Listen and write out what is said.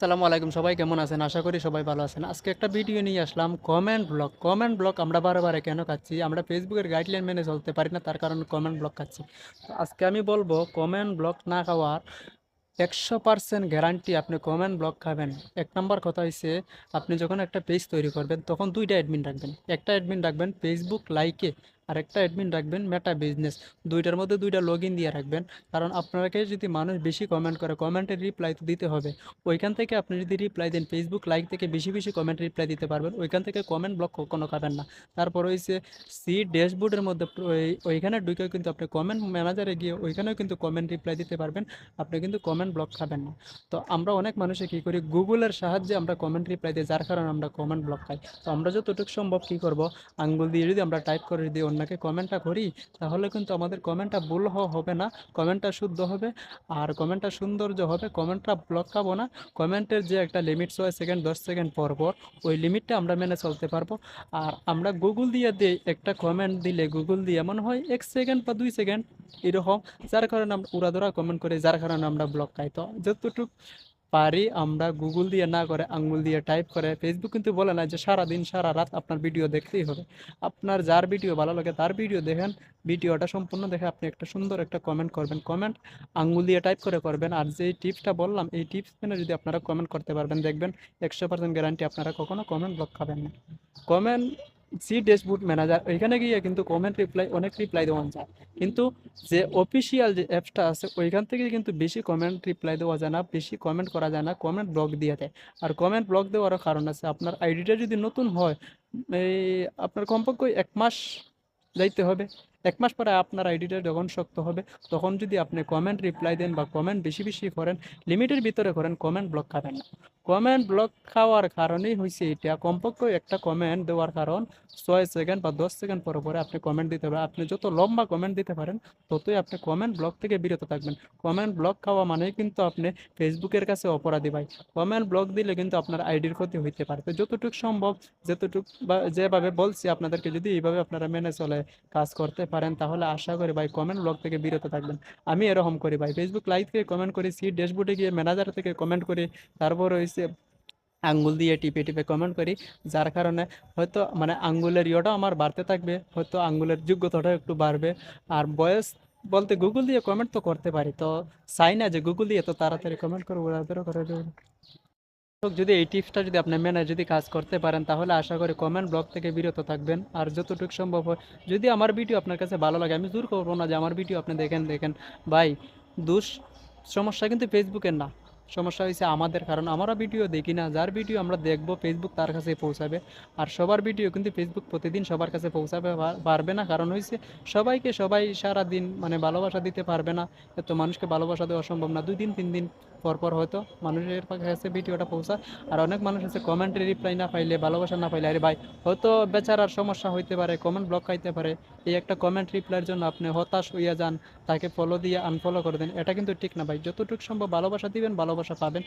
আসসালামু আলাইকুম, সবাই কেমন আছেন? আশা করি সবাই ভালো আছেন। আজকে একটা ভিডিও নিয়ে আসলাম কমেন্ট ব্লক। কমেন্ট ব্লক আমরা বারে, বারে কেন খাচ্ছি? আমরা ফেসবুকের গাইডলাইন মেনে চলতে পারি না, তার কারণে কমেন্ট ব্লক খাচ্ছি। তো আজকে আমি বলব কমেন্ট ব্লক না খাওয়ার ১০০% গ্যারান্টি আপনি কমেন্ট ব্লক খাবেন। ১ নাম্বার কথা হইছে, আপনি যখন একটা পেজ তৈরি করবেন তখন ২ টা অ্যাডমিন রাখবেন। একটা অ্যাডমিন রাখবেন ফেসবুক লাইকে, আরেকটা অ্যাডমিন রাখবেন মেটা বিজনেস। ২ টার মধ্যে ২ টা লগইন দিয়ে রাখবেন। কারণ আপনাকে যদি মানুষ বেশি কমেন্ট করে, কমেন্টের রিপ্লাই তো দিতে হবে। ওইখান থেকে আপনি যদি রিপ্লাই দেন, ফেসবুক লাইক থেকে বেশি, বেশি কমেন্ট রিপ্লাই দিতে পারবেন। ওইখান থেকে কমেন্ট ব্লক কখনো খাবেন না। তারপর হইছে সি ড্যাশবোর্ডের মধ্যে ওইখানে ঢুকেও কিন্তু আপনি কমেন্ট ম্যানেজারে গিয়ে ওইখানেও কিন্তু কমেন্ট রিপ্লাই দিতে পারবেন। আপনি কিন্তু কমেন্ট ব্লক খাবেন না। তো আমরা অনেক মানুষে কী করি, গুগলের সাহায্যে আমরা কমেন্ট রিপ্লাই দিই, যার কারণে আমরা কমেন্ট ব্লক খাই। তো আমরা যতটুকু সম্ভব কী করব, আঙ্গুল দিয়ে যদি আমরা টাইপ করে যদি অন্যকে কমেন্টটা করি, তাহলে কিন্তু আমাদের কমেন্টটা ভুল হবে না, কমেন্টটা শুদ্ধ হবে, আর কমেন্টটা সৌন্দর্য হবে, কমেন্টটা ব্লক খাবো না। কমেন্টের যে একটা লিমিট ৬ সেকেন্ড ১০ সেকেন্ড পর পর ওই লিমিটটা আমরা মেনে চলতে পারবো। আর আমরা গুগল দিয়ে দিই, একটা কমেন্ট দিলে গুগল দিয়ে এমন হয় ১ সেকেন্ড বা ২ সেকেন্ড এরকম, যার কারণে আমরা উড়াধুরা কমেন্ট করি, যার কারণে আমরা ব্লক খাই। তো যতটুকু পারি আমরা গুগল দিয়ে না করে আঙ্গুল দিয়ে টাইপ করে, ফেসবুক কিন্তু বলে না যে সারাদিন সারা রাত আপনার ভিডিও দেখতেই হবে। আপনার যার ভিডিও ভালো লাগে তার ভিডিও দেখেন, ভিডিওটা সম্পূর্ণ দেখে আপনি একটা সুন্দর একটা কমেন্ট করবেন। কমেন্ট আঙ্গুল দিয়ে টাইপ করে করবেন। আর যে টিপসটা বললাম, এই টিপস মেনে যদি আপনারা কমেন্ট করতে পারবেন, দেখবেন ১০০% গ্যারান্টি আপনারা কখনো কমেন্ট ব্লক খাবেন না। কমেন্ট সি ড্যাশবোর্ড ম্যানেজার, ওইখানে গিয়ে কিন্তু কমেন্ট রিপ্লাই অনেক রিপ্লাই দেওয়া যায়, কিন্তু যে অফিসিয়াল যে অ্যাপসটা আছে ওইখান থেকে কিন্তু বেশি কমেন্ট রিপ্লাই দেওয়া যায় না, বেশি কমেন্ট করা যায় না, কমেন্ট ব্লক দিয়ে দেয়। আর কমেন্ট ব্লক দেওয়ারও কারণ আছে, আপনার আইডিটা যদি নতুন হয়, এই আপনার কমপক্ষে ১ মাস যাইতে হবে। ১ মাস পরে আপনার আইডিটা যখন শক্ত হবে, তখন যদি আপনি কমেন্ট রিপ্লাই দেন বা কমেন্ট বেশি, বেশি করেন, লিমিটের ভিতরে করেন, কমেন্ট ব্লক খাবেন না। কমেন্ট ব্লক খাওয়ার কারণেই হইছে এটা, কমপক্ষে একটা কমেন্ট দেওয়ার কারণ ৬ সেকেন্ড বা ১০ সেকেন্ড পরে, পরে আপনি কমেন্ট দিতে হবে। আপনি যত লম্বা কমেন্ট দিতে পারেন, ততই আপনি কমেন্ট ব্লক থেকে বিরত থাকবেন। কমেন্ট ব্লক খাওয়া মানেই কিন্তু আপনি ফেসবুকের কাছে অপরাধী ভাই। কমেন্ট ব্লক দিলে কিন্তু আপনার আইডির ক্ষতি হইতে পারে। তো যতটুকু সম্ভব, যতটুকু বা যেভাবে বলছি আপনাদেরকে, যদি এইভাবে আপনারা মেনে চলে কাজ করতে পারেন, তাহলে আশা করি ভাই কমেন্ট ব্লক থেকে বিরত থাকবেন। আমি এরকম করি ভাই, ফেসবুক লাইভ থেকে কমেন্ট করি, সি ড্যাশবোর্ডে গিয়ে ম্যানেজার থেকে কমেন্ট করি, তারপর হইছে আঙ্গুল দিয়ে টিপে টিপে কমেন্ট করি, যার কারণে হয়তো মানে আঙ্গুলের ইয়েটাও আমার বাড়তে থাকবে, হয়তো আঙ্গুলের যোগ্যতাটাও একটু বাড়বে। আর বয়স বলতে গুগল দিয়ে কমেন্ট তো করতে পারি, তো চাই না যে গুগল দিয়ে তো তাড়াতাড়ি কমেন্ট করবো, তাড়াতাড়ি করে দেবো। যদি এই টিপসটা যদি আপনি মেনে যদি কাজ করতে পারেন, তাহলে আশা করি কমেন্ট ব্লক থেকে বিরত থাকবেন। আর যতটুকু সম্ভব হয়, যদি আমার ভিডিও আপনার কাছে ভালো লাগে, আমি জোর করবো না যে আমার ভিডিও আপনি দেখেন দেখেন ভাই। দোষ সমস্যা কিন্তু ফেসবুকের না, সমস্যা হয়েছে আমাদের, কারণ আমরা ভিডিও দেখি না, যার ভিডিও আমরা দেখবো ফেসবুক তার কাছে পৌঁছাবে। আর সবার ভিডিও কিন্তু ফেসবুক প্রতিদিন সবার কাছে পৌঁছাবে পারবে না, কারণ হয়েছে সবাইকে সবাই সারা দিন মানে ভালোবাসা দিতে পারবে না। এত মানুষকে ভালোবাসা দেওয়া সম্ভব না, ২ দিন ৩ দিন পর পর হয়তো মানুষের কাছে ভিডিওটা পৌঁছায়। আর অনেক মানুষ আছে কমেন্টের রিপ্লাই না পাইলে, ভালোবাসা না পাইলে, আরে ভাই হয়তো বেচারার সমস্যা হইতে পারে, কমেন্ট ব্লক খাইতে পারে, এই একটা কমেন্ট রিপ্লাইয়ের জন্য আপনি হতাশ হইয়া যান, তাকে ফলো দিয়ে আনফলো করে দেন, এটা কিন্তু ঠিক না ভাই। যতটুকু সম্ভব ভালোবাসা দিবেন, ভালোবাসা পাবেন।